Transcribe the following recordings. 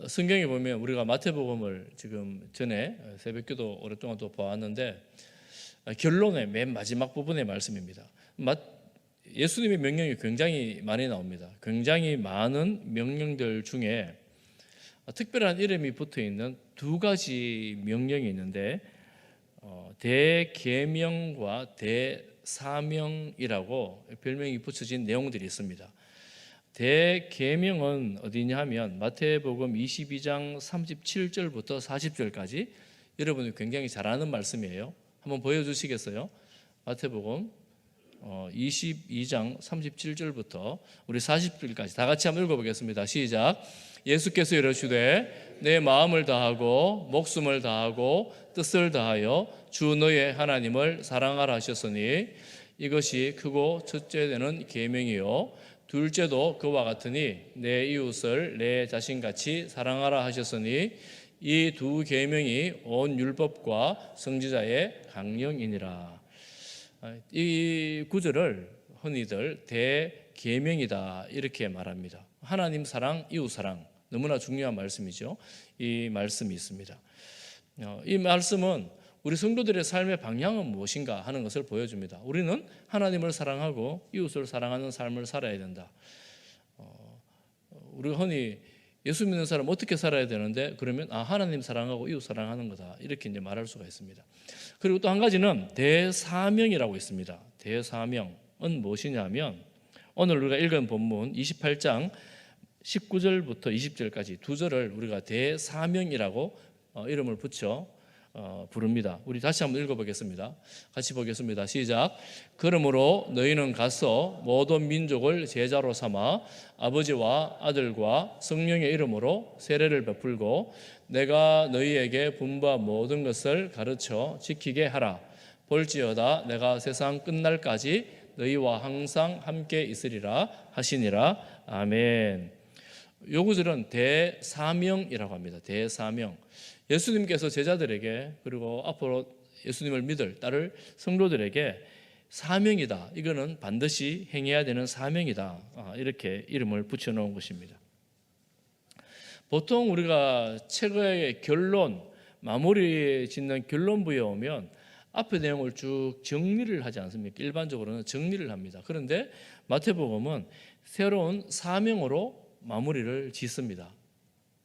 성경에 보면 우리가 마태복음을 지금 전에 새벽기도 오랫동안 또 보았는데 결론의 맨 마지막 부분의 말씀입니다. 예수님의 명령이 굉장히 많이 나옵니다. 굉장히 많은 명령들 중에 특별한 이름이 붙어있는 두 가지 명령이 있는데 대계명과 대사명이라고 별명이 붙여진 내용들이 있습니다. 대계명은 어디냐 하면 마태복음 22장 37절부터 40절까지 여러분이 굉장히 잘 아는 말씀이에요. 한번 보여주시겠어요? 마태복음 22장 37절부터 우리 40절까지 다 같이 한번 읽어보겠습니다. 시작. 예수께서 이르시되 내 마음을 다하고 목숨을 다하고 뜻을 다하여 주 너의 하나님을 사랑하라 하셨으니 이것이 크고 첫째 되는 계명이요 둘째도 그와 같으니 내 이웃을 내 자신같이 사랑하라 하셨으니 이 두 계명이 온 율법과 선지자의 강령이니라. 이 구절을 흔히들 대계명이다 이렇게 말합니다. 하나님 사랑, 이웃 사랑 너무나 중요한 말씀이죠. 이 말씀이 있습니다. 이 말씀은 우리 성도들의 삶의 방향은 무엇인가 하는 것을 보여줍니다. 우리는 하나님을 사랑하고 이웃을 사랑하는 삶을 살아야 된다. 우리가 흔히 예수 믿는 사람 어떻게 살아야 되는데 그러면 하나님 사랑하고 이웃 사랑하는 거다 이렇게 이제 말할 수가 있습니다. 그리고 또 한 가지는 대사명이라고 있습니다. 대사명은 무엇이냐면 오늘 우리가 읽은 본문 28장 19절부터 20절까지 두 절을 우리가 대사명이라고 이름을 붙여 부릅니다. 우리 다시 한번 읽어보겠습니다. 같이 보겠습니다. 시작. 그러므로 너희는 가서 모든 민족을 제자로 삼아 아버지와 아들과 성령의 이름으로 세례를 베풀고 내가 너희에게 분부한 모든 것을 가르쳐 지키게 하라. 볼지어다 내가 세상 끝날까지 너희와 항상 함께 있으리라 하시니라. 아멘. 요 구절은 대사명이라고 합니다. 대사명. 예수님께서 제자들에게 그리고 앞으로 예수님을 믿을 따를 성도들에게 사명이다. 이거는 반드시 행해야 되는 사명이다. 이렇게 이름을 붙여놓은 것입니다. 보통 우리가 책의 결론, 마무리 짓는 결론부에 오면 앞의 내용을 쭉 정리를 하지 않습니까? 일반적으로는 정리를 합니다. 그런데 마태복음은 새로운 사명으로 마무리를 짓습니다.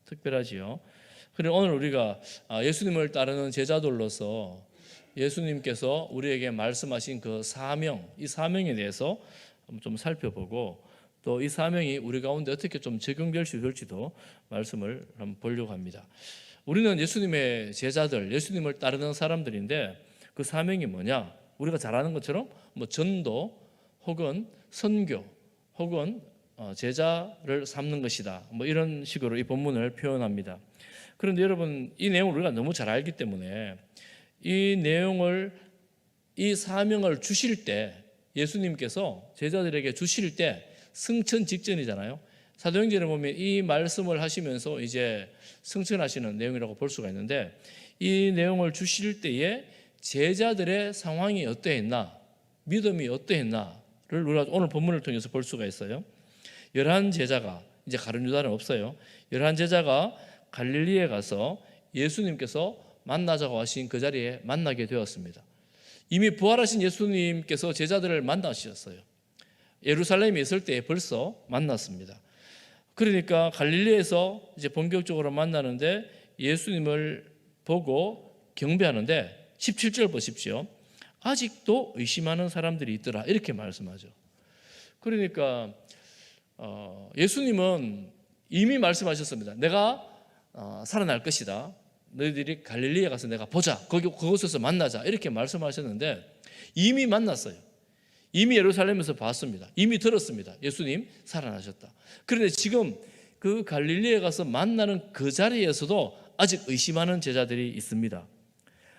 특별하지요. 그리고 오늘 우리가 예수님을 따르는 제자들로서 예수님께서 우리에게 말씀하신 그 사명, 이 사명에 대해서 좀 살펴보고 또 이 사명이 우리 가운데 어떻게 좀 적용될 수 있을지도 말씀을 한번 보려고 합니다. 우리는 예수님의 제자들, 예수님을 따르는 사람들인데 그 사명이 뭐냐? 우리가 잘 아는 것처럼 전도 혹은 선교 혹은 제자를 삼는 것이다. 이런 식으로 이 본문을 표현합니다. 그런데 여러분 이 내용을 우리가 너무 잘 알기 때문에 이 내용을 이 사명을 주실 때 예수님께서 제자들에게 주실 때 승천 직전이잖아요. 사도행전에 보면 이 말씀을 하시면서 이제 승천하시는 내용이라고 볼 수가 있는데 이 내용을 주실 때에 제자들의 상황이 어떠했나 믿음이 어떠했나를 우리가 오늘 본문을 통해서 볼 수가 있어요. 11제자가 이제 가룟 유다는 없어요. 11제자가 갈릴리에 가서 예수님께서 만나자고 하신 그 자리에 만나게 되었습니다. 이미 부활하신 예수님께서 제자들을 만나셨어요. 예루살렘에 있을 때 벌써 만났습니다. 그러니까 갈릴리에서 이제 본격적으로 만나는데 예수님을 보고 경배하는데 17절 보십시오. 아직도 의심하는 사람들이 있더라 이렇게 말씀하죠. 그러니까 예수님은 이미 말씀하셨습니다. 내가 살아날 것이다. 너희들이 갈릴리에 가서 내가 보자. 그곳에서 만나자. 이렇게 말씀하셨는데 이미 만났어요. 이미 예루살렘에서 봤습니다. 이미 들었습니다. 예수님 살아나셨다. 그런데 지금 그 갈릴리에 가서 만나는 그 자리에서도 아직 의심하는 제자들이 있습니다.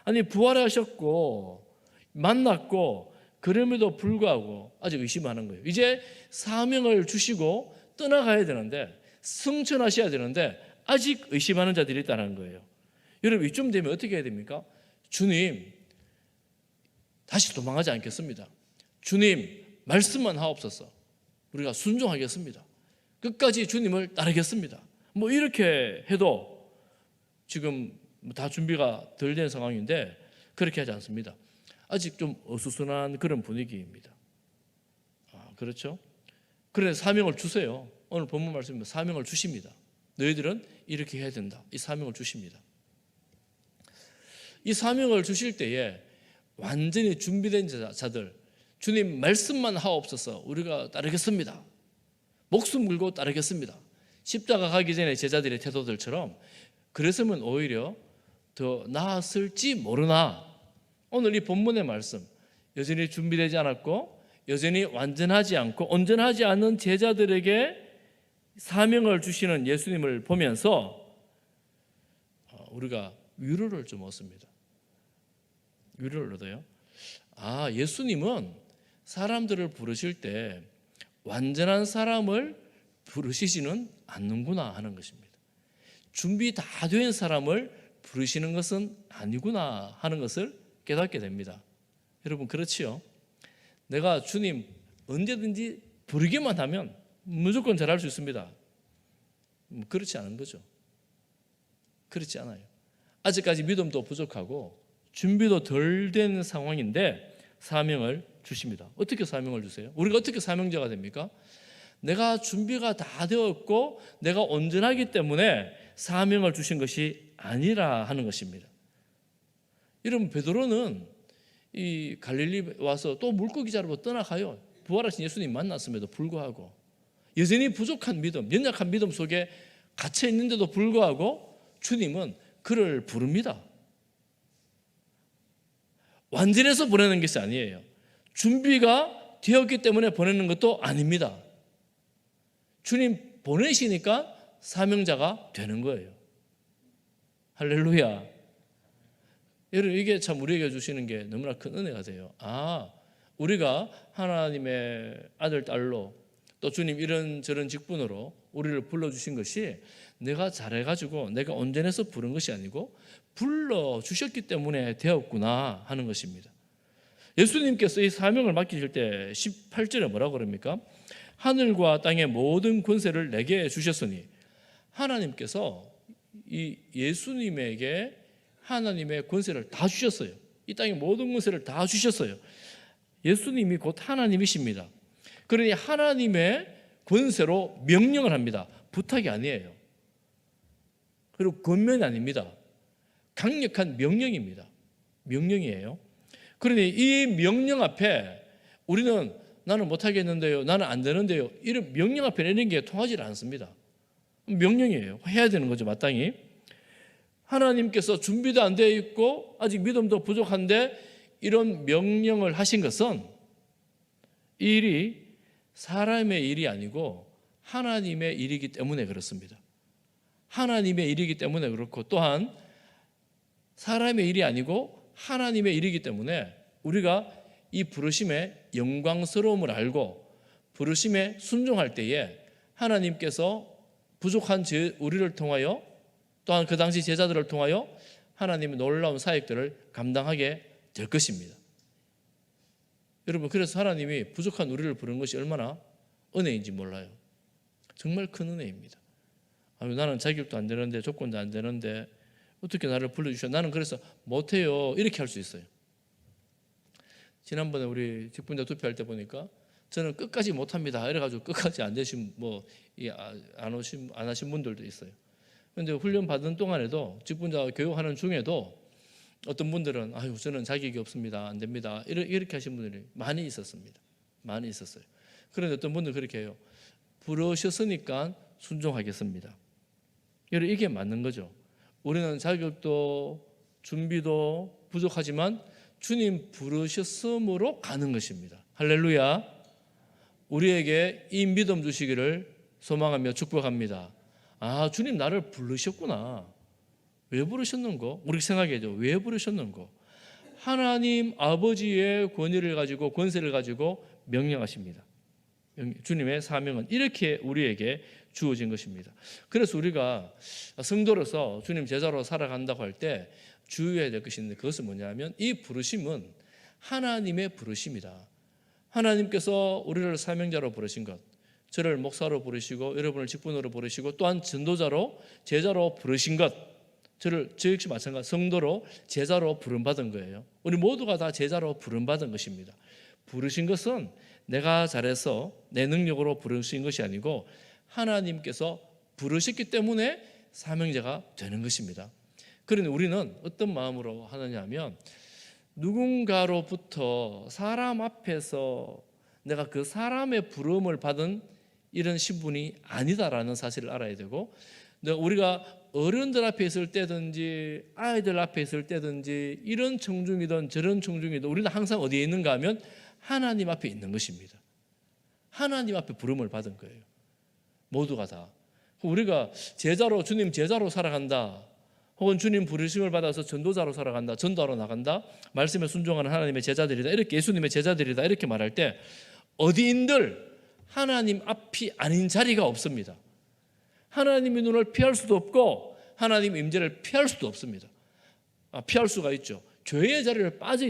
아니 부활하셨고 만났고 그럼에도 불구하고 아직 의심하는 거예요. 이제 사명을 주시고 떠나가야 되는데 승천하셔야 되는데 아직 의심하는 자들이 있다는 거예요. 여러분 이쯤 되면 어떻게 해야 됩니까? 주님 다시 도망하지 않겠습니다. 주님 말씀만 하옵소서. 우리가 순종하겠습니다. 끝까지 주님을 따르겠습니다. 뭐 이렇게 해도 지금 다 준비가 덜 된 상황인데 그렇게 하지 않습니다. 아직 좀 어수선한 그런 분위기입니다. 그렇죠? 그래서 사명을 주세요. 오늘 본문 말씀에 사명을 주십니다. 너희들은 이렇게 해야 된다. 이 사명을 주십니다. 이 사명을 주실 때에 완전히 준비된 자들, 주님 말씀만 하옵소서, 우리가 따르겠습니다. 목숨 걸고 따르겠습니다. 십자가 가기 전에 제자들의 태도들처럼 그랬으면 오히려 더 나았을지 모르나, 오늘 이 본문의 말씀, 여전히 준비되지 않았고 여전히 완전하지 않고 온전하지 않은 제자들에게 사명을 주시는 예수님을 보면서 우리가 위로를 좀 얻습니다. 위로를 얻어요. 예수님은 사람들을 부르실 때 완전한 사람을 부르시지는 않는구나 하는 것입니다. 준비 다 된 사람을 부르시는 것은 아니구나 하는 것을 깨닫게 됩니다. 여러분 그렇지요? 내가 주님 언제든지 부르기만 하면 무조건 잘할 수 있습니다. 그렇지 않은 거죠. 그렇지 않아요. 아직까지 믿음도 부족하고 준비도 덜 된 상황인데 사명을 주십니다. 어떻게 사명을 주세요? 우리가 어떻게 사명자가 됩니까? 내가 준비가 다 되었고 내가 온전하기 때문에 사명을 주신 것이 아니라 하는 것입니다. 여러분 베드로는 이 갈릴리 와서 또 물고기 잡으러 떠나가요. 부활하신 예수님 만났음에도 불구하고 여전히 부족한 믿음, 연약한 믿음 속에 갇혀 있는데도 불구하고 주님은 그를 부릅니다. 완전해서 보내는 것이 아니에요. 준비가 되었기 때문에 보내는 것도 아닙니다. 주님 보내시니까 사명자가 되는 거예요. 할렐루야. 여러분 이게 참 우리에게 주시는 게 너무나 큰 은혜가 돼요. 우리가 하나님의 아들, 딸로 또 주님 이런저런 직분으로 우리를 불러주신 것이 내가 잘해가지고 내가 온전해서 부른 것이 아니고 불러주셨기 때문에 되었구나 하는 것입니다. 예수님께서 이 사명을 맡기실 때 18절에 뭐라고 그럽니까? 하늘과 땅의 모든 권세를 내게 주셨으니, 하나님께서 이 예수님에게 하나님의 권세를 다 주셨어요. 이 땅의 모든 권세를 다 주셨어요. 예수님이 곧 하나님이십니다. 그러니 하나님의 권세로 명령을 합니다. 부탁이 아니에요. 그리고 권면이 아닙니다. 강력한 명령입니다. 명령이에요. 그러니 이 명령 앞에 우리는 나는 못하겠는데요, 나는 안 되는데요, 이런 명령 앞에 내는 게 통하지 않습니다. 명령이에요. 해야 되는 거죠, 마땅히. 하나님께서 준비도 안 되어 있고 아직 믿음도 부족한데 이런 명령을 하신 것은 이 일이 사람의 일이 아니고 하나님의 일이기 때문에 그렇습니다. 하나님의 일이기 때문에 그렇고, 또한 사람의 일이 아니고 하나님의 일이기 때문에 우리가 이 부르심의 영광스러움을 알고 부르심에 순종할 때에 하나님께서 부족한 우리를 통하여, 또한 그 당시 제자들을 통하여 하나님의 놀라운 사역들을 감당하게 될 것입니다. 여러분, 그래서 하나님이 부족한 우리를 부르는 것이 얼마나 은혜인지 몰라요. 정말 큰 은혜입니다. 나는 자격도 안 되는데, 조건도 안 되는데 어떻게 나를 불러주셔? 나는 그래서 못해요. 이렇게 할 수 있어요. 지난번에 우리 직분자 투표할 때 보니까 저는 끝까지 못합니다 이래가지고 끝까지 안 되신 안 하신 분들도 있어요. 그런데 훈련 받은 동안에도 직분자 교육하는 중에도 어떤 분들은 저는 자격이 없습니다, 안 됩니다, 이렇게 하신 분들이 많이 있었습니다. 많이 있었어요. 그런데 어떤 분들은 그렇게 해요. 부르셨으니까 순종하겠습니다. 여러분, 이게 맞는 거죠. 우리는 자격도 준비도 부족하지만 주님 부르셨음으로 가는 것입니다. 할렐루야. 우리에게 이 믿음 주시기를 소망하며 축복합니다. 주님 나를 부르셨구나. 왜 부르셨는고? 우리 생각해야죠. 왜 부르셨는고? 하나님 아버지의 권위를 가지고, 권세를 가지고 명령하십니다. 주님의 사명은 이렇게 우리에게 주어진 것입니다. 그래서 우리가 성도로서 주님 제자로 살아간다고 할 때 주의해야 될 것이 있는데, 그것은 뭐냐면 이 부르심은 하나님의 부르심이다. 하나님께서 우리를 사명자로 부르신 것, 저를 목사로 부르시고 여러분을 직분으로 부르시고 또한 전도자로 제자로 부르신 것, 저 역시 마찬가지 성도로 제자로 부름받은 거예요. 우리 모두가 다 제자로 부름받은 것입니다. 부르신 것은 내가 잘해서 내 능력으로 부르신 것이 아니고 하나님께서 부르셨기 때문에 사명자가 되는 것입니다. 그런데 우리는 어떤 마음으로 하느냐 하면 누군가로부터 사람 앞에서 내가 그 사람의 부름을 받은 이런 신분이 아니다라는 사실을 알아야 되고, 우리가 어른들 앞에 있을 때든지 아이들 앞에 있을 때든지 이런 청중이든 저런 청중이든 우리는 항상 어디에 있는가 하면 하나님 앞에 있는 것입니다. 하나님 앞에 부름을 받은 거예요. 모두가 다. 우리가 제자로, 주님 제자로 살아간다, 혹은 주님 부르심을 받아서 전도자로 살아간다, 전도하러 나간다, 말씀에 순종하는 하나님의 제자들이다, 이렇게 예수님의 제자들이다 이렇게 말할 때 어디인들 하나님 앞이 아닌 자리가 없습니다. 하나님의 눈을 피할 수도 없고 하나님 임재를 피할 수도 없습니다. 피할 수가 있죠. 죄의 자리에 빠져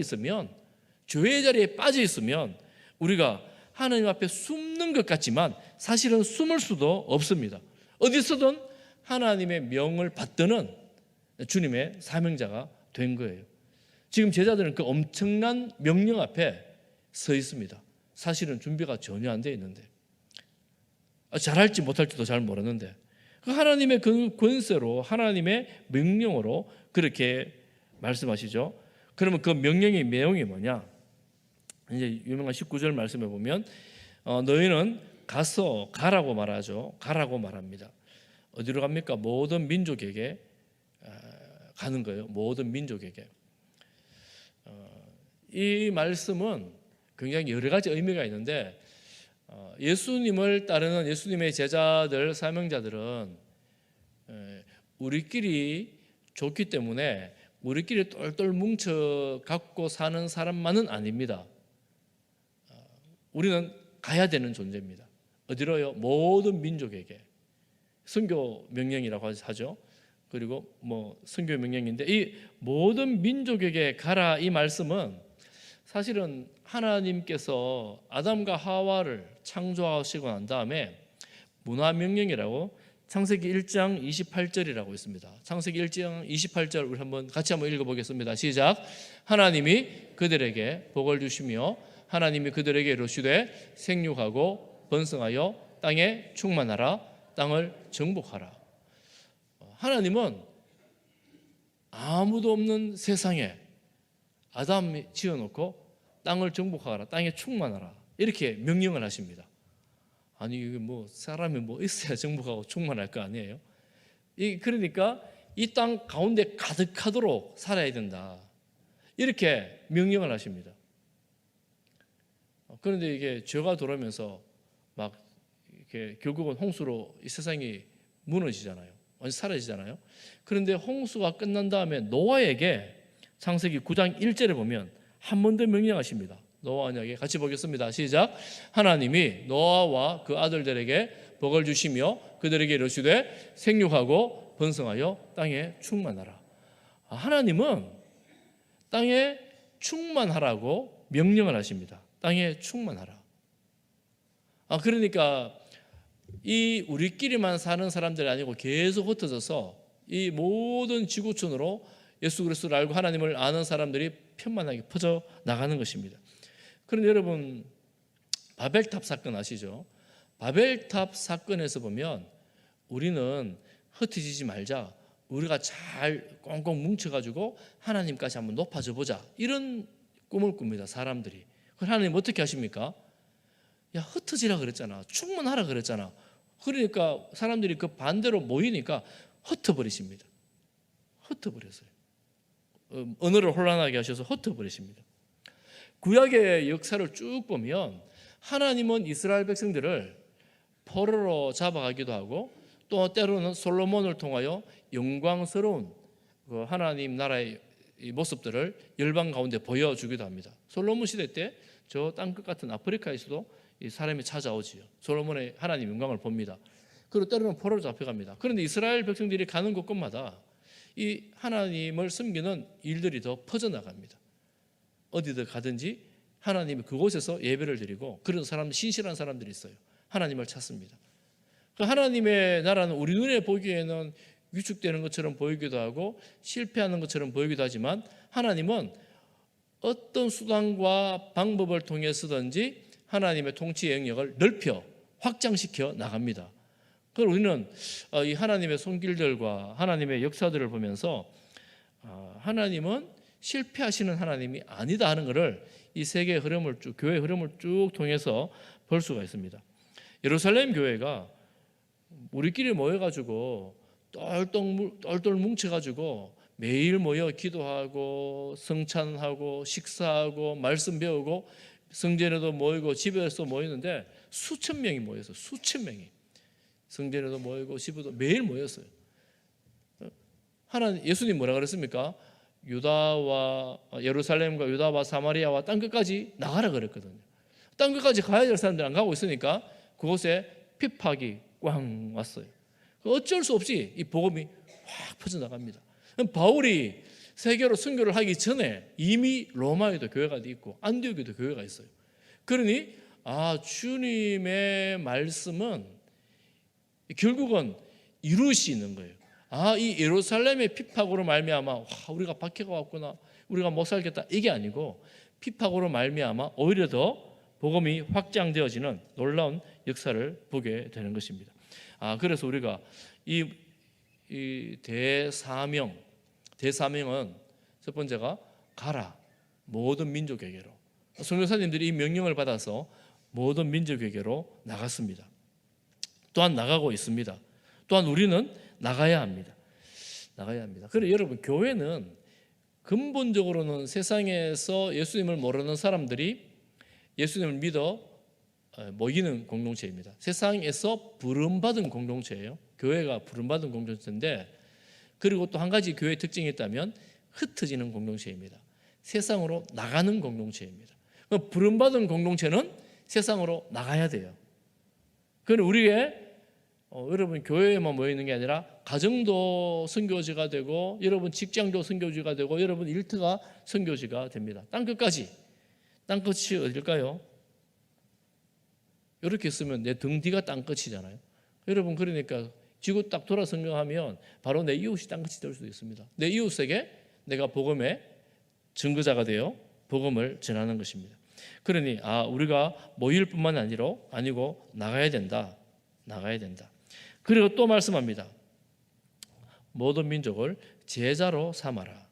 있으면 우리가 하나님 앞에 숨는 것 같지만 사실은 숨을 수도 없습니다. 어디서든 하나님의 명을 받드는 주님의 사명자가 된 거예요. 지금 제자들은 그 엄청난 명령 앞에 서 있습니다. 사실은 준비가 전혀 안 돼 있는데, 잘할지 못할지도 잘 모르는데 하나님의 그 권세로, 하나님의 명령으로 그렇게 말씀하시죠. 그러면 그 명령의 내용이 뭐냐? 이제 유명한 19절 말씀에 보면 너희는 가라고 말하죠. 가라고 말합니다. 어디로 갑니까? 모든 민족에게 가는 거예요. 모든 민족에게. 이 말씀은 굉장히 여러 가지 의미가 있는데, 예수님을 따르는 예수님의 제자들, 사명자들은 우리끼리 좋기 때문에 우리끼리 똘똘 뭉쳐 갖고 사는 사람만은 아닙니다. 우리는 가야 되는 존재입니다. 어디로요? 모든 민족에게. 선교 명령이라고 하죠. 그리고 선교 명령인데, 이 모든 민족에게 가라 이 말씀은 사실은 하나님께서 아담과 하와를 창조하시고 난 다음에 문화 명령이라고 창세기 1장 28절이라고 있습니다. 창세기 1장 28절 우리 같이 한번 읽어보겠습니다. 시작. 하나님이 그들에게 복을 주시며 하나님이 그들에게 이르시되 생육하고 번성하여 땅에 충만하라, 땅을 정복하라. 하나님은 아무도 없는 세상에 아담이 지어놓고 땅을 정복하라, 땅에 충만하라 이렇게 명령을 하십니다. 아니 이게 사람이 있어야 정복하고 충만할 거 아니에요? 그러니까 이 땅 가운데 가득하도록 살아야 된다 이렇게 명령을 하십니다. 그런데 이게 죄가 들어오면서 이렇게 결국은 홍수로 이 세상이 무너지잖아요. 완전 사라지잖아요. 그런데 홍수가 끝난 다음에 노아에게 창세기 9장 1절에 보면 한 번 더 명령하십니다. 노아 언약에 같이 보겠습니다. 시작. 하나님이 노아와 그 아들들에게 복을 주시며 그들에게 이르시되 생육하고 번성하여 땅에 충만하라. 하나님은 땅에 충만하라고 명령을 하십니다. 땅에 충만하라. 그러니까 이 우리끼리만 사는 사람들이 아니고 계속 흩어져서 이 모든 지구촌으로 예수 그리스도를 알고 하나님을 아는 사람들이 편만하게 퍼져 나가는 것입니다. 그런데 여러분 바벨탑 사건 아시죠? 바벨탑 사건에서 보면 우리는 흩어지지 말자, 우리가 잘 꽁꽁 뭉쳐가지고 하나님까지 한번 높아져 보자 이런 꿈을 꿉니다. 사람들이. 그럼 하나님 어떻게 하십니까? 야 흩어지라 그랬잖아, 충만하라 그랬잖아. 그러니까 사람들이 그 반대로 모이니까 흩어버리십니다. 흩어버렸어요. 언어를 혼란하게 하셔서 흩어버리십니다. 구약의 역사를 쭉 보면 하나님은 이스라엘 백성들을 포로로 잡아가기도 하고 또 때로는 솔로몬을 통하여 영광스러운 그 하나님 나라의 모습들을 열방 가운데 보여주기도 합니다. 솔로몬 시대 때 저 땅끝 같은 아프리카에서도 이 사람이 찾아오지요. 솔로몬의 하나님 영광을 봅니다. 그리고 때로는 포로로 잡혀갑니다. 그런데 이스라엘 백성들이 가는 곳곳마다 이 하나님을 섬기는 일들이 더 퍼져나갑니다. 어디든 가든지 하나님이 그곳에서 예배를 드리고 그런 사람, 신실한 사람들이 있어요. 하나님을 찾습니다. 그 하나님의 나라는 우리 눈에 보기에는 위축되는 것처럼 보이기도 하고 실패하는 것처럼 보이기도 하지만 하나님은 어떤 수단과 방법을 통해서든지 하나님의 통치 영역을 넓혀 확장시켜 나갑니다. 그럼 우리는 이 하나님의 손길들과 하나님의 역사들을 보면서 하나님은 실패하시는 하나님이 아니다 하는 것을 이 세계의 흐름을 쭉, 교회의 흐름을 쭉 통해서 볼 수가 있습니다. 예루살렘 교회가 우리끼리 모여가지고 똘똘 뭉쳐가지고 매일 모여 기도하고 성찬하고 식사하고 말씀 배우고 성전에도 모이고 집에서 모이는데 수천 명이 모였어요. 수천 명이 성전에도 모이고 집에도 매일 모였어요. 예수님 뭐라 그랬습니까? 유다와 예루살렘과 유다와 사마리아와 땅 끝까지 나가라 그랬거든요. 땅 끝까지 가야 될 사람들 안 가고 있으니까 그곳에 핍박이 꽝 왔어요. 어쩔 수 없이 이 복음이 확 퍼져나갑니다. 바울이 세계로 선교를 하기 전에 이미 로마에도 교회가 있고 안디옥에도 교회가 있어요. 그러니 주님의 말씀은 결국은 이루시는 거예요. 이 예루살렘의 핍박으로 말미암아 우리가 박해가 왔구나, 우리가 못 살겠다, 이게 아니고 핍박으로 말미암아 오히려 더 복음이 확장되어지는 놀라운 역사를 보게 되는 것입니다. 그래서 우리가 이 대사명은 첫 번째가 가라 모든 민족에게로. 선교사님들이 이 명령을 받아서 모든 민족에게로 나갔습니다. 또한 나가고 있습니다. 또한 우리는 나가야 합니다. 그래서 여러분, 교회는 근본적으로는 세상에서 예수님을 모르는 사람들이 예수님을 믿어 모이는 공동체입니다. 세상에서 부름받은 공동체예요. 교회가 부름받은 공동체인데, 그리고 또 한 가지 교회의 특징이 있다면 흩어지는 공동체입니다. 세상으로 나가는 공동체입니다. 부름받은 공동체는 세상으로 나가야 돼요. 그럼 우리의 여러분 교회에만 모여 있는 게 아니라 가정도 선교지가 되고, 여러분 직장도 선교지가 되고, 여러분 일터가 선교지가 됩니다. 땅끝이 어딜까요? 이렇게 쓰면 내 등 뒤가 땅끝이잖아요. 여러분, 그러니까 지구 딱 돌아 성경하면 바로 내 이웃이 땅끝이 될 수도 있습니다. 내 이웃에게 내가 복음의 증거자가 되어 복음을 전하는 것입니다. 그러니 우리가 모일 뿐만 아니고 나가야 된다. 그리고 또 말씀합니다. 모든 민족을 제자로 삼아라.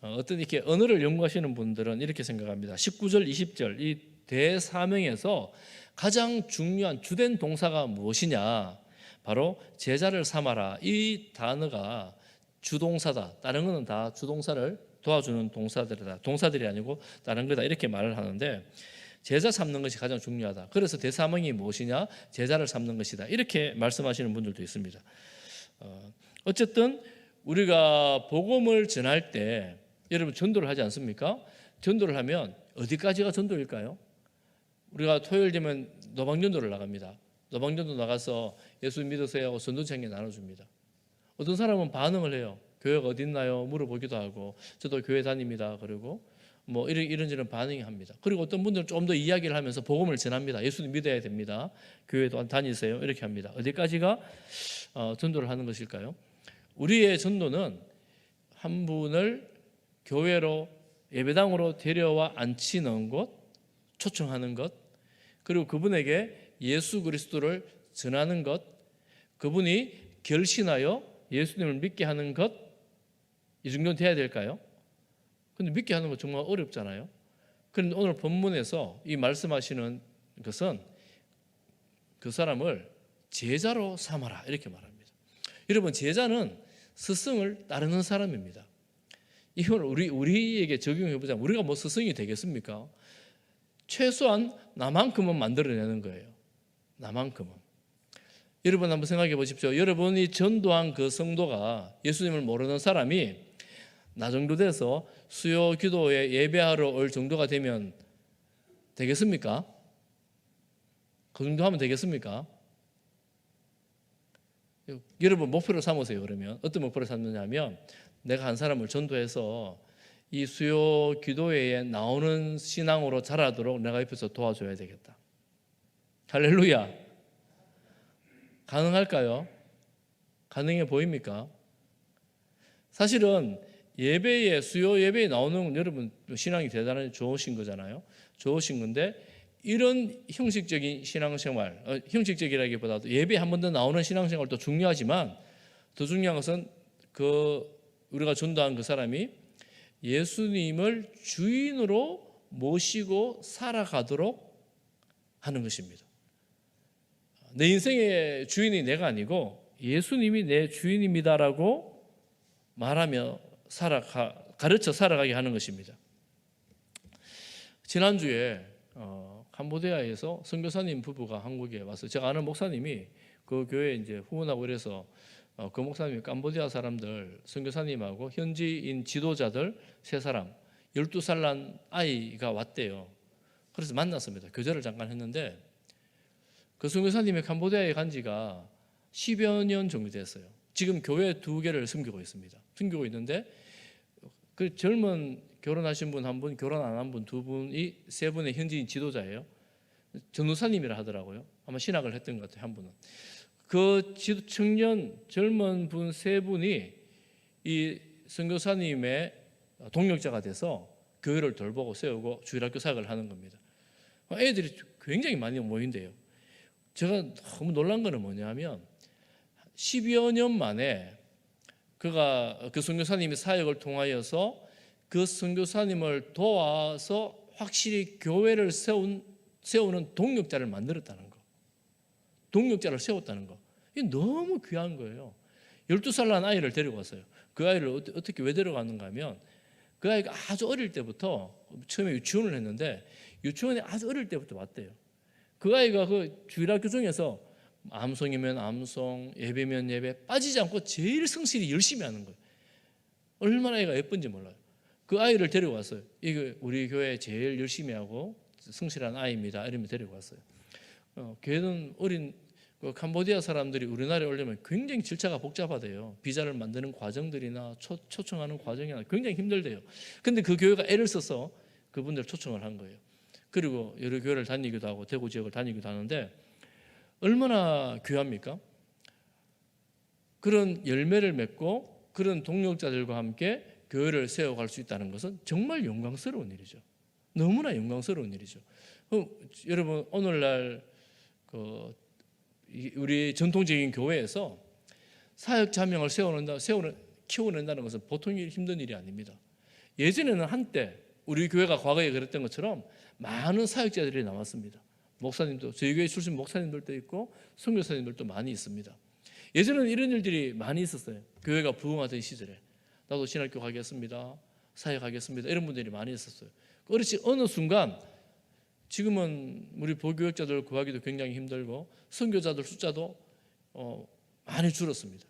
어떤 이렇게 언어를 연구하시는 분들은 이렇게 생각합니다. 19절, 20절 이 대사명에서 가장 중요한 주된 동사가 무엇이냐? 바로 제자를 삼아라. 이 단어가 주동사다. 다른 거는 다 주동사를 도와주는 동사들이다. 동사들이 아니고 다른 거다. 이렇게 말을 하는데, 제자 삼는 것이 가장 중요하다. 그래서 대사명이 무엇이냐? 제자를 삼는 것이다. 이렇게 말씀하시는 분들도 있습니다. 어쨌든 우리가 복음을 전할 때 여러분 전도를 하지 않습니까? 전도를 하면 어디까지가 전도일까요? 우리가 토요일 되면 노방전도를 나갑니다. 노방전도 나가서 예수 믿으세요 하고 전도청에 나눠줍니다. 어떤 사람은 반응을 해요. 교회가 어디 있나요? 물어보기도 하고, 저도 교회 다닙니다. 그리고 이런저런 반응이 합니다. 그리고 어떤 분들은 좀 더 이야기를 하면서 복음을 전합니다. 예수님 믿어야 됩니다. 교회도 다니세요. 이렇게 합니다. 어디까지가 전도를 하는 것일까요? 우리의 전도는 한 분을 교회로 예배당으로 데려와 앉히는 것, 초청하는 것, 그리고 그분에게 예수 그리스도를 전하는 것, 그분이 결신하여 예수님을 믿게 하는 것, 이 정도는 돼야 될까요? 근데 믿게 하는 거 정말 어렵잖아요. 그런데 오늘 본문에서 이 말씀하시는 것은 그 사람을 제자로 삼아라 이렇게 말합니다. 여러분, 제자는 스승을 따르는 사람입니다. 이걸 우리에게 적용해 보자면 우리가 스승이 되겠습니까? 최소한 나만큼은 만들어내는 거예요. 나만큼은. 여러분 한번 생각해 보십시오. 여러분이 전도한 그 성도가, 예수님을 모르는 사람이 나 정도 돼서 수요 기도에 예배하러 올 정도가 되면 되겠습니까? 그 정도 하면 되겠습니까? 여러분 목표를 삼으세요. 그러면 어떤 목표를 삼느냐면, 내가 한 사람을 전도해서 이 수요 기도회에 나오는 신앙으로 자라도록 내가 옆에서 도와줘야 되겠다. 할렐루야. 가능할까요? 가능해 보입니까? 사실은 예배에 수요 예배에 나오는 여러분 신앙이 대단히 좋으신 거잖아요. 좋으신 건데 이런 형식적인 신앙생활, 형식적이라기보다도 예배 한 번 더 나오는 신앙생활도 중요하지만 더 중요한 것은 우리가 전도한 그 사람이 예수님을 주인으로 모시고 살아가도록 하는 것입니다. 내 인생의 주인이 내가 아니고 예수님이 내 주인입니다라고 말하며 가르쳐 살아가게 하는 것입니다. 지난주에 캄보디아에서 선교사님 부부가 한국에 와서 제가 아는 목사님이 그 교회에 이제 후원하고 이래서 그 목사님이 캄보디아 사람들 선교사님하고 현지인 지도자들 3사람 12살 난 아이가 왔대요. 그래서 만났습니다. 교제를 잠깐 했는데 그 선교사님이 캄보디아에 간 지가 10여 년 정도 됐어요. 지금 교회 2개를 섬기고 있습니다. 섬기고 있는데 그 젊은 결혼하신 분 1분, 결혼 안 한 분 2분이 3분의 현지인 지도자예요. 전도사님이라 하더라고요. 아마 신학을 했던 것 같아요. 한 분은. 그 청년 젊은 분 3분이 이 선교사님의 동력자가 돼서 교회를 돌보고 세우고 주일학교 사역을 하는 겁니다. 애들이 굉장히 많이 모인대요. 제가 너무 놀란 거는 뭐냐면 10여 년 만에 그 선교사님이 사역을 통하여서 그 선교사님을 도와서 확실히 교회를 세우는 동력자를 만들었다는 거. 동력자를 세웠다는 거. 이게 너무 귀한 거예요. 12살 난 아이를 데리고 왔어요. 그 아이를 어떻게 왜 데려갔는가 하면 그 아이가 아주 어릴 때부터 처음에 유치원을 했는데 유치원에 아주 어릴 때부터 왔대요. 그 아이가 그 주일학교 중에서 암송이면 암송, 예배면 예배 빠지지 않고 제일 성실히 열심히 하는 거예요. 얼마나 애가 예쁜지 몰라요. 그 아이를 데리고 왔어요. 이거 우리 교회 제일 열심히 하고 성실한 아이입니다. 이러면 데리고 왔어요. 걔는 어린 캄보디아 사람들이 우리나라에 오려면 굉장히 절차가 복잡하대요. 비자를 만드는 과정들이나 초청하는 과정이나 굉장히 힘들대요. 근데 그 교회가 애를 써서 그분들 초청을 한 거예요. 그리고 여러 교회를 다니기도 하고 대구 지역을 다니기도 하는데 얼마나 귀합니까? 그런 열매를 맺고 그런 동력자들과 함께 교회를 세워갈 수 있다는 것은 정말 영광스러운 일이죠. 너무나 영광스러운 일이죠. 여러분 오늘날 우리 전통적인 교회에서 사역 자명을 키워낸다는 것은 보통 힘든 일이 아닙니다. 예전에는 한때 우리 교회가 과거에 그랬던 것처럼 많은 사역자들이 나왔습니다. 목사님도 저희 교회 출신 목사님들도 있고 선교사님들도 많이 있습니다. 예전에는 이런 일들이 많이 있었어요. 교회가 부흥하던 시절에 나도 신학교 가겠습니다. 사역하겠습니다. 이런 분들이 많이 있었어요. 그렇지 어느 순간 지금은 우리 보교육자들 구하기도 굉장히 힘들고 선교자들 숫자도 많이 줄었습니다.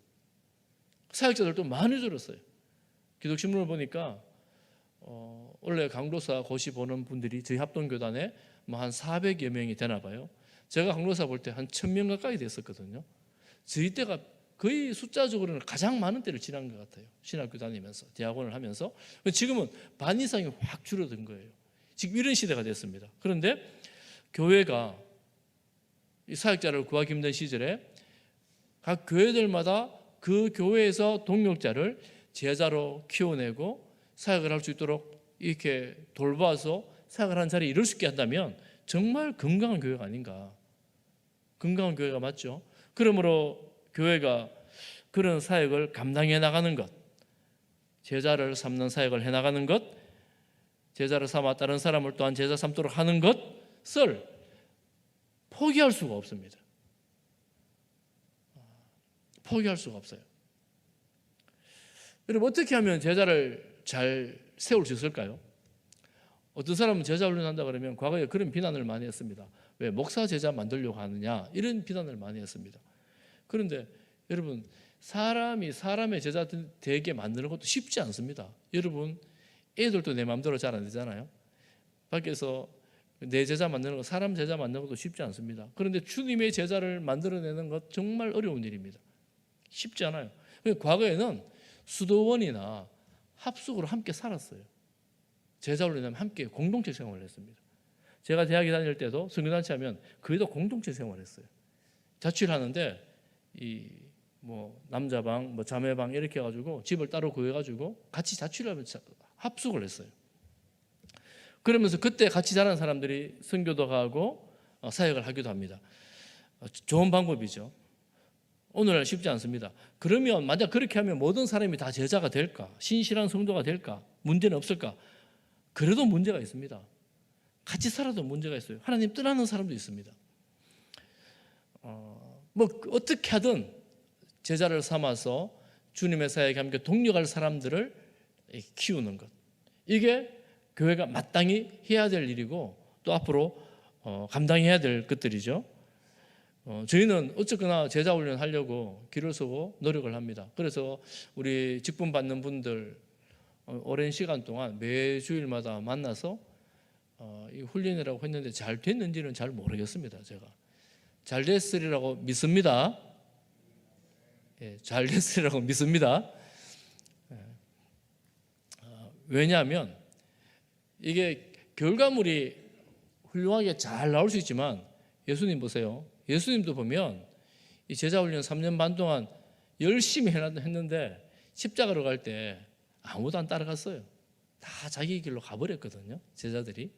사역자들도 많이 줄었어요. 기독신문을 보니까 원래 강도사 고시 보는 분들이 저희 합동교단에 한 400여 명이 되나 봐요. 제가 강도사 볼 때 한 1000명 가까이 됐었거든요. 저희 때가 거의 숫자적으로는 가장 많은 때를 지난 것 같아요. 신학교 다니면서 대학원을 하면서. 지금은 반 이상이 확 줄어든 거예요. 지금 이런 시대가 됐습니다. 그런데 교회가 이 사역자를 구하기 힘든 시절에 각 교회들마다 그 교회에서 동력자를 제자로 키워내고 사역을 할 수 있도록 이렇게 돌봐서 사역을 한 자리에 이룰 수 있게 한다면 정말 건강한 교회가 아닌가. 건강한 교회가 맞죠. 그러므로 교회가 그런 사역을 감당해 나가는 것, 제자를 삼는 사역을 해 나가는 것, 제자를 삼아 다른 사람을 또한 제자 삼도록 하는 것을 포기할 수가 없습니다. 포기할 수가 없어요. 여러분 어떻게 하면 제자를 잘 세울 수 있을까요? 어떤 사람은 제자 훈련한다 그러면 과거에 그런 비난을 많이 했습니다. 왜 목사 제자 만들려고 하느냐 이런 비난을 많이 했습니다. 그런데 여러분 사람이 사람의 제자 되게 만드는 것도 쉽지 않습니다. 여러분 애들도 내 마음대로 잘 안 되잖아요. 밖에서 내 제자 만드는 거 사람 제자 만드는 것도 쉽지 않습니다. 그런데 주님의 제자를 만들어내는 것 정말 어려운 일입니다. 쉽지 않아요. 과거에는 수도원이나 합숙으로 함께 살았어요. 제자 훈련하면 함께 공동체 생활을 했습니다. 제가 대학에 다닐 때도 선교단체 하면 거의 다 공동체 생활을 했어요. 자취를 하는데 남자방, 자매방 이렇게 해가지고 집을 따로 구해가지고 같이 자취를 하면 합숙을 했어요. 그러면서 그때 같이 자란 사람들이 선교도 가고 사역을 하기도 합니다. 좋은 방법이죠. 오늘날 쉽지 않습니다. 그러면 만약 그렇게 하면 모든 사람이 다 제자가 될까? 신실한 성도가 될까? 문제는 없을까? 그래도 문제가 있습니다. 같이 살아도 문제가 있어요. 하나님 떠나는 사람도 있습니다. 어떻게 하든 제자를 삼아서 주님의 사역에 함께 동력할 사람들을 키우는 것, 이게 교회가 마땅히 해야 될 일이고 또 앞으로 감당해야 될 것들이죠. 저희는 어쨌거나 제자 훈련 하려고 길을 서고 노력을 합니다. 그래서 우리 직분 받는 분들 오랜 시간 동안 매주일마다 만나서 이 훈련이라고 했는데 잘 됐는지는 잘 모르겠습니다. 제가 잘 됐으리라고 믿습니다. 잘 됐으리라고 믿습니다. 왜냐하면 이게 결과물이 훌륭하게 잘 나올 수 있지만 예수님 보세요. 예수님도 보면 이 제자 훈련 3년 반 동안 열심히 했는데 십자가로 갈 때 아무도 안 따라갔어요. 다 자기 길로 가버렸거든요. 제자들이.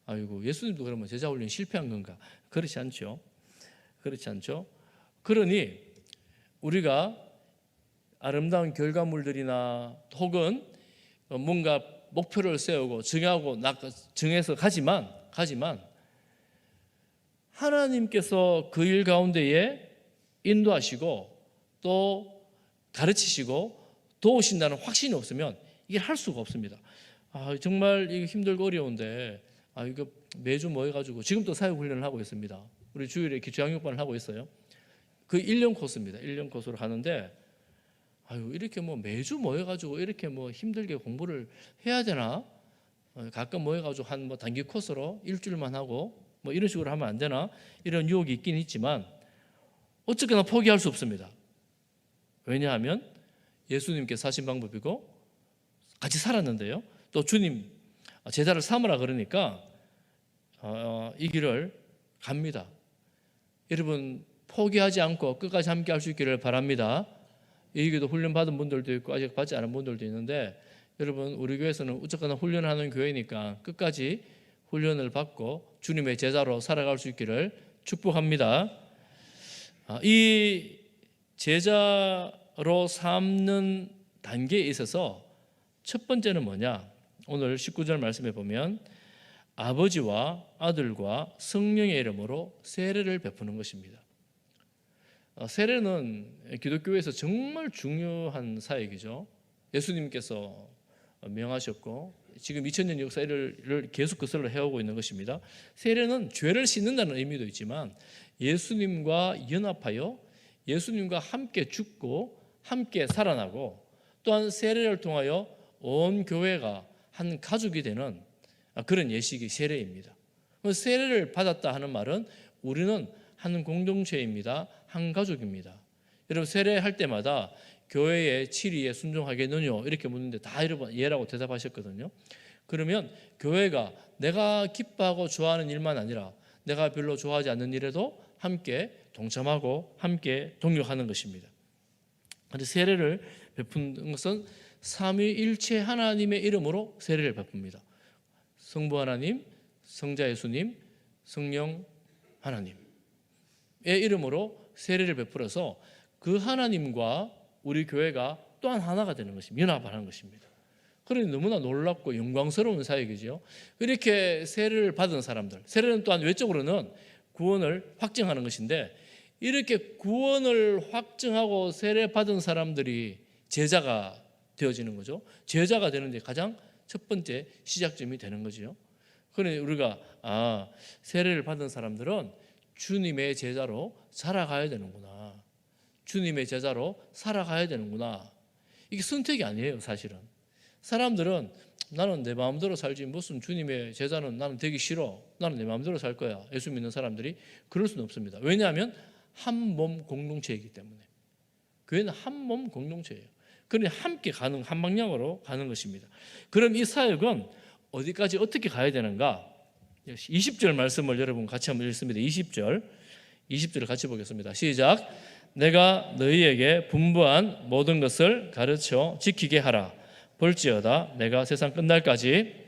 아이고, 예수님도 그러면 제자 훈련 실패한 건가? 그렇지 않죠. 그렇지 않죠. 그러니 우리가 아름다운 결과물들이나 혹은 뭔가 목표를 세우고 정해서 가지만 하나님께서 그 일 가운데에 인도하시고 또 가르치시고 도우신다는 확신이 없으면 이걸 할 수가 없습니다. 정말 이거 힘들고 어려운데 이거 매주 모여가지고 지금도 사역훈련을 하고 있습니다. 우리 주일에 기초양육반을 하고 있어요. 그 1년 코스입니다. 1년 코스로 가는데 이렇게 매주 모여가지고 이렇게 힘들게 공부를 해야 되나? 가끔 모여가지고 한 단기 코스로 일주일만 하고 이런 식으로 하면 안 되나? 이런 유혹이 있긴 있지만 어쨌거나 포기할 수 없습니다. 왜냐하면 예수님께서 하신 방법이고 같이 살았는데요. 또 주님 제자를 삼으라 그러니까 이 길을 갑니다. 여러분 포기하지 않고 끝까지 함께 할 수 있기를 바랍니다. 여기도 훈련 받은 분들도 있고 아직 받지 않은 분들도 있는데 여러분 우리 교회에서는 어쨌거나 훈련하는 교회니까 끝까지 훈련을 받고 주님의 제자로 살아갈 수 있기를 축복합니다. 이 제자로 삼는 단계에 있어서 첫 번째는 뭐냐? 오늘 19절 말씀에 보면 아버지와 아들과 성령의 이름으로 세례를 베푸는 것입니다. 세례는 기독교에서 정말 중요한 사역이죠. 예수님께서 명하셨고 지금 2000년 역사를 계속 그슬로 해오고 있는 것입니다. 세례는 죄를 씻는다는 의미도 있지만 예수님과 연합하여 예수님과 함께 죽고 함께 살아나고 또한 세례를 통하여 온 교회가 한 가족이 되는 그런 예식이 세례입니다. 세례를 받았다 하는 말은 우리는 한 공동체입니다. 한 가족입니다. 여러분 세례할 때마다 교회의 치리에 순종하겠느냐 이렇게 묻는데 다 여러분 예라고 대답하셨거든요. 그러면 교회가 내가 기뻐하고 좋아하는 일만 아니라 내가 별로 좋아하지 않는 일에도 함께 동참하고 함께 동력하는 것입니다. 그런데 세례를 베푸는 것은 삼위일체 하나님의 이름으로 세례를 베풉니다. 성부 하나님, 성자 예수님, 성령 하나님의 이름으로 세례를 베풀어서 그 하나님과 우리 교회가 또한 하나가 되는 것입니다. 연합하는 것입니다. 그러니 너무나 놀랍고 영광스러운 사역이죠. 이렇게 세례를 받은 사람들, 세례는 또한 외적으로는 구원을 확증하는 것인데 이렇게 구원을 확증하고 세례 받은 사람들이 제자가 되어지는 거죠. 제자가 되는데 가장 첫 번째 시작점이 되는 거죠. 그러니 우리가 세례를 받은 사람들은 주님의 제자로 살아가야 되는구나. 주님의 제자로 살아가야 되는구나. 이게 선택이 아니에요, 사실은. 사람들은 나는 내 마음대로 살지 무슨 주님의 제자는 나는 되기 싫어. 나는 내 마음대로 살 거야. 예수 믿는 사람들이 그럴 수는 없습니다. 왜냐하면 한 몸 공동체이기 때문에. 교회는 한 몸 공동체예요. 그러니 함께 가는 한 방향으로 가는 것입니다. 그럼 이 사역은 어디까지 어떻게 가야 되는가? 20절 말씀을 여러분 같이 한번 읽습니다. 20절을 같이 보겠습니다. 시작. 내가 너희에게 분부한 모든 것을 가르쳐 지키게 하라. 볼지어다 내가 세상 끝날까지.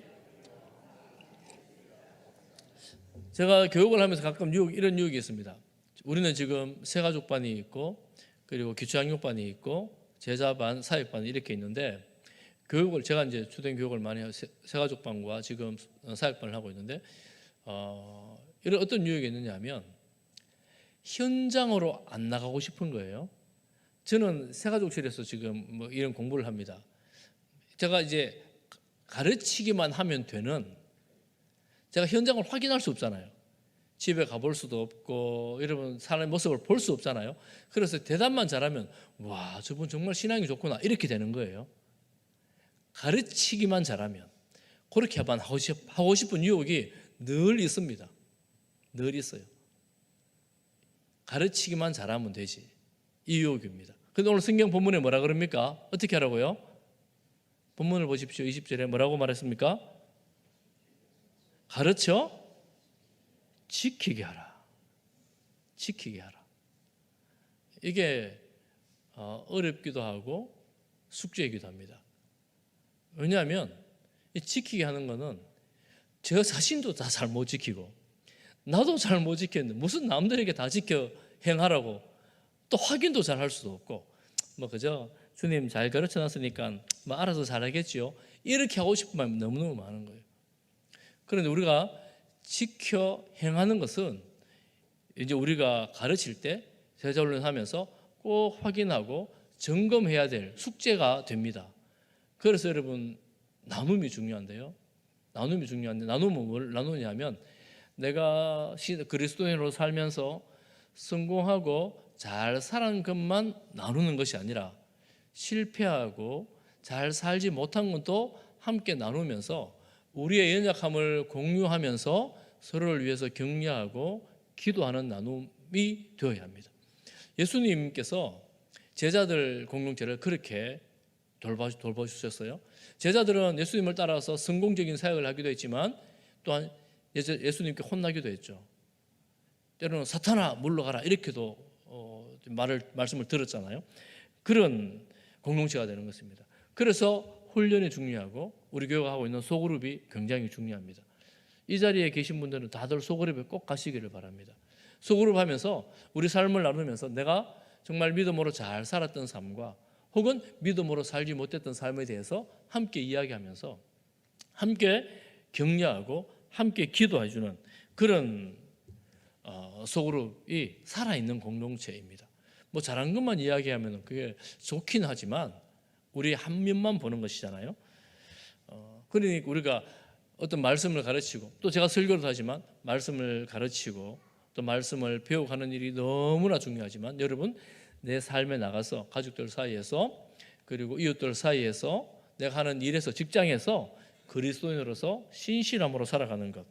제가 교육을 하면서 가끔 이런 유혹이 있습니다. 우리는 지금 새가족반이 있고 그리고 기초학력반이 있고 제자반, 사역반 이렇게 있는데 교육을 제가 이제 주된 교육을 많이 해요. 새가족반과 지금 사역반을 하고 있는데 이런 어떤 유혹이 있느냐면 현장으로 안 나가고 싶은 거예요. 저는 새가족실에서 지금 뭐 이런 공부를 합니다. 제가 이제 가르치기만 하면 되는, 제가 현장을 확인할 수 없잖아요. 집에 가볼 수도 없고 여러분 사람의 모습을 볼 수 없잖아요. 그래서 대답만 잘하면 와 저분 정말 신앙이 좋구나 이렇게 되는 거예요. 가르치기만 잘하면 그렇게만 하고 싶은 유혹이 늘 있습니다. 늘 있어요. 가르치기만 잘하면 되지, 이 유혹입니다. 근데 오늘 성경 본문에 뭐라 그럽니까? 어떻게 하라고요? 본문을 보십시오. 20절에 뭐라고 말했습니까? 가르쳐 지키게 하라. 지키게 하라. 이게 어렵기도 하고 숙제이기도 합니다. 왜냐하면 지키게 하는 거는 저 자신도 다 잘 못 지키고 나도 잘 못 지켰는데 무슨 남들에게 다 지켜 행하라고 또 확인도 잘 할 수도 없고 뭐 그저 주님 잘 가르쳐 놨으니까 뭐 알아서 잘하겠지요 이렇게 하고 싶은 마음이 너무너무 많은 거예요. 그런데 우리가 지켜 행하는 것은 이제 우리가 가르칠 때 제자훈련하면서 꼭 확인하고 점검해야 될 숙제가 됩니다. 그래서 여러분 나눔이 중요한데요. 나눔이 중요한데 나눔은 뭘 나누냐면 내가 그리스도인으로 살면서 성공하고 잘 사는 것만 나누는 것이 아니라 실패하고 잘 살지 못한 것도 함께 나누면서 우리의 연약함을 공유하면서 서로를 위해서 격려하고 기도하는 나눔이 되어야 합니다. 예수님께서 제자들 공동체를 그렇게 돌봐주셨어요. 제자들은 예수님을 따라서 성공적인 사역을 하기도 했지만 또한 예수님께 혼나기도 했죠. 때로는 사탄아 물러가라 이렇게도 말씀을 들었잖아요. 그런 공동체가 되는 것입니다. 그래서 훈련이 중요하고 우리 교회가 하고 있는 소그룹이 굉장히 중요합니다. 이 자리에 계신 분들은 다들 소그룹에 꼭 가시기를 바랍니다. 소그룹 하면서 우리 삶을 나누면서 내가 정말 믿음으로 잘 살았던 삶과 혹은 믿음으로 살지 못했던 삶에 대해서 함께 이야기하면서 함께 격려하고 함께 기도해주는 그런 소그룹이 살아있는 공동체입니다. 뭐 잘한 것만 이야기하면 그게 좋긴 하지만 우리 한 면만 보는 것이잖아요. 그러니까 우리가 어떤 말씀을 가르치고 또 제가 설교도 하지만 말씀을 가르치고 또 말씀을 배워가는 일이 너무나 중요하지만 여러분 내 삶에 나가서 가족들 사이에서 그리고 이웃들 사이에서 내가 하는 일에서 직장에서 그리스도인으로서 신실함으로 살아가는 것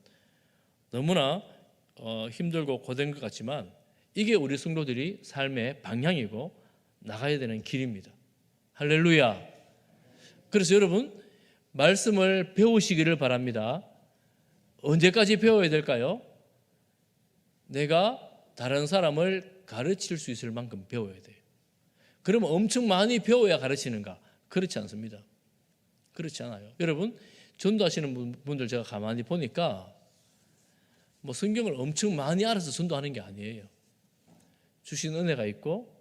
너무나 힘들고 고된 것 같지만 이게 우리 성도들이 삶의 방향이고 나가야 되는 길입니다. 할렐루야. 그래서 여러분 말씀을 배우시기를 바랍니다. 언제까지 배워야 될까요? 내가 다른 사람을 가르칠 수 있을 만큼 배워야 돼요. 그러면 엄청 많이 배워야 가르치는가? 그렇지 않습니다. 그렇지 않아요. 여러분 전도하시는 분들 제가 가만히 보니까 뭐 성경을 엄청 많이 알아서 전도하는 게 아니에요. 주신 은혜가 있고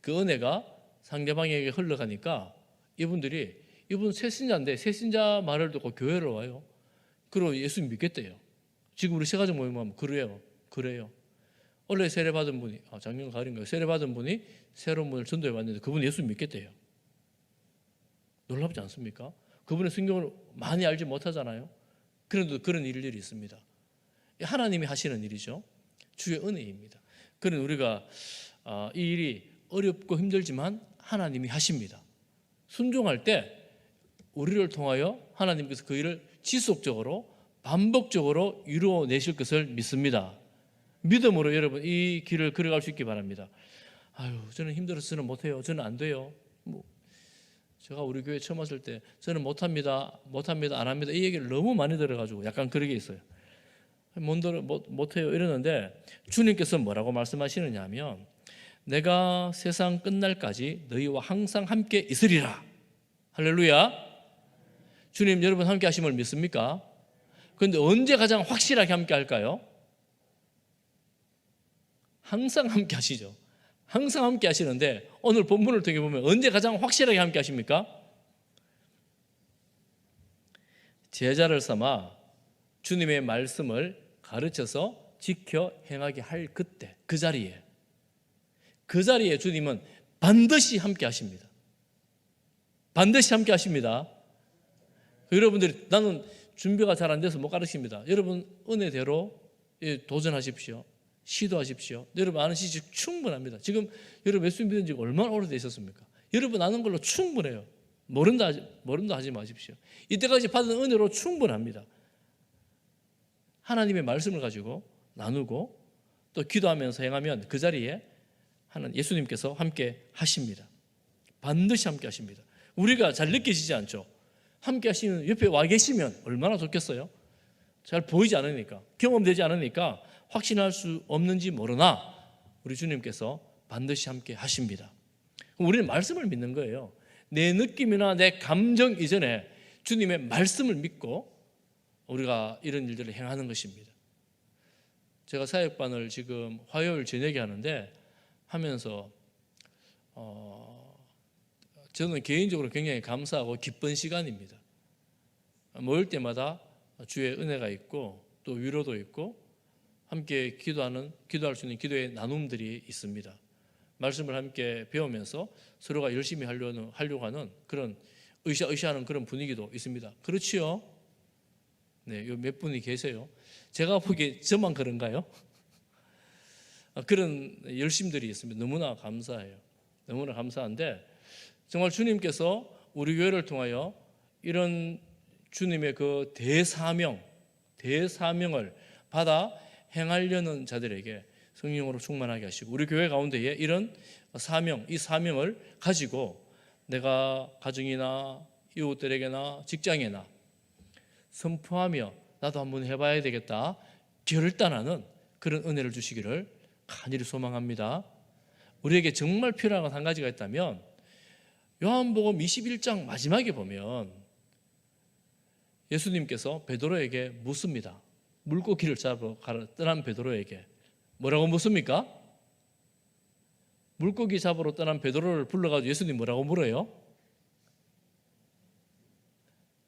그 은혜가 상대방에게 흘러가니까 이분 새신자인데 새신자 말을 듣고 교회를 와요. 그리고 예수 믿겠대요. 지금 우리 새가족 모임 하면 그래요. 원래 세례 받은 분이 작년 가을인가요? 세례 받은 분이 새로운 분을 전도해 왔는데 그분 예수 믿겠대요. 놀랍지 않습니까? 그분의 성경을 많이 알지 못하잖아요. 그런데 그런 일들이 있습니다. 하나님이 하시는 일이죠. 주의 은혜입니다. 그런 우리가 이 일이 어렵고 힘들지만 하나님이 하십니다. 순종할 때 우리를 통하여 하나님께서 그 일을 지속적으로 반복적으로 이루어내실 것을 믿습니다. 믿음으로 여러분 이 길을 걸어갈 수 있기 바랍니다. 저는 힘들어서 저는 못해요. 저는 안 돼요. 제가 우리 교회 처음 왔을 때 저는 못합니다, 안 합니다 이 얘기를 너무 많이 들어가지고 약간 그런 게 있어요. 못해요 이러는데 주님께서 뭐라고 말씀하시느냐 하면 내가 세상 끝날까지 너희와 항상 함께 있으리라. 할렐루야. 주님 여러분 함께 하심을 믿습니까? 그런데 언제 가장 확실하게 함께 할까요? 항상 함께 하시죠. 항상 함께 하시는데 오늘 본문을 통해 보면 언제 가장 확실하게 함께 하십니까? 제자를 삼아 주님의 말씀을 가르쳐서 지켜 행하게 할 그때 그 자리에 주님은 반드시 함께 하십니다. 반드시 함께 하십니다. 여러분들이 나는 준비가 잘 안 돼서 못 가르칩니다. 여러분 은혜대로 도전하십시오. 시도하십시오. 여러분 아는 시식 충분합니다. 지금 여러분 예수 믿은 지 얼마나 오래되셨습니까? 여러분 아는 걸로 충분해요. 모른다 하지 마십시오. 이때까지 받은 은혜로 충분합니다. 하나님의 말씀을 가지고 나누고 또 기도하면서 행하면 그 자리에 예수님께서 함께 하십니다. 반드시 함께 하십니다. 우리가 잘 느껴지지 않죠? 함께 하시는 옆에 와 계시면 얼마나 좋겠어요? 잘 보이지 않으니까, 경험되지 않으니까 확신할 수 없는지 모르나 우리 주님께서 반드시 함께 하십니다. 우리는 말씀을 믿는 거예요. 내 느낌이나 내 감정 이전에 주님의 말씀을 믿고 우리가 이런 일들을 행하는 것입니다. 제가 사역반을 지금 화요일 저녁에 하는데 하면서 저는 개인적으로 굉장히 감사하고 기쁜 시간입니다. 모일 때마다 주의 은혜가 있고 또 위로도 있고 함께 기도할 수 있는 기도의 나눔들이 있습니다. 말씀을 함께 배우면서 서로가 열심히 하려고 하는 그런 으쌰으쌰하는 그런 분위기도 있습니다. 그렇지요? 네, 몇 분이 계세요. 제가 보기에 저만 그런가요? 그런 열심들이 있습니다. 너무나 감사해요. 너무나 감사한데 정말 주님께서 우리 교회를 통하여 이런 주님의 그 대사명을 받아 행하려는 자들에게 성령으로 충만하게 하시고 우리 교회 가운데에 이런 이 사명을 가지고 내가 가정이나 이웃들에게나 직장이나 선포하며 나도 한번 해봐야 되겠다 결단하는 그런 은혜를 주시기를 간절히 소망합니다. 우리에게 정말 필요한 것 한 가지가 있다면 요한복음 21장 마지막에 보면 예수님께서 베드로에게 묻습니다. 물고기를 잡으러 떠난 베드로에게 뭐라고 묻습니까? 물고기 잡으러 떠난 베드로를 불러가지고 예수님 뭐라고 물어요?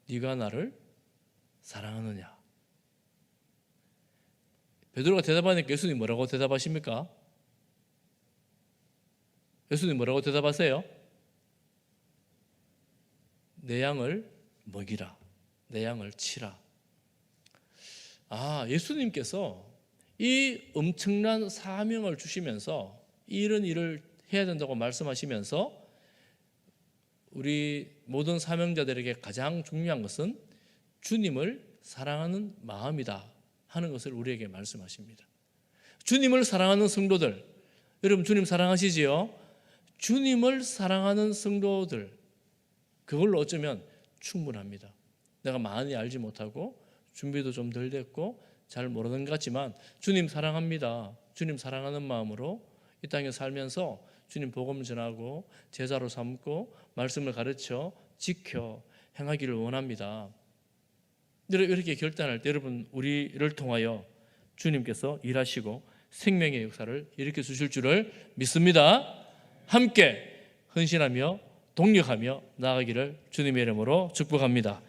네가 나를 사랑하느냐? 베드로가 대답하니까 예수님 뭐라고 대답하십니까? 예수님 뭐라고 대답하세요? 내 양을 먹이라, 내 양을 치라. 예수님께서 이 엄청난 사명을 주시면서 이런 일을 해야 된다고 말씀하시면서 우리 모든 사명자들에게 가장 중요한 것은 주님을 사랑하는 마음이다 하는 것을 우리에게 말씀하십니다. 주님을 사랑하는 성도들, 여러분 주님 사랑하시지요? 주님을 사랑하는 성도들, 그걸로 어쩌면 충분합니다. 내가 많이 알지 못하고 준비도 좀 덜 됐고 잘 모르는 것 같지만 주님 사랑합니다. 주님 사랑하는 마음으로 이 땅에 살면서 주님 복음 전하고 제자로 삼고 말씀을 가르쳐 지켜 행하기를 원합니다. 이렇게 결단할 때 여러분 우리를 통하여 주님께서 일하시고 생명의 역사를 일으켜 주실 줄을 믿습니다. 함께 헌신하며 동력하며 나아가기를 주님의 이름으로 축복합니다.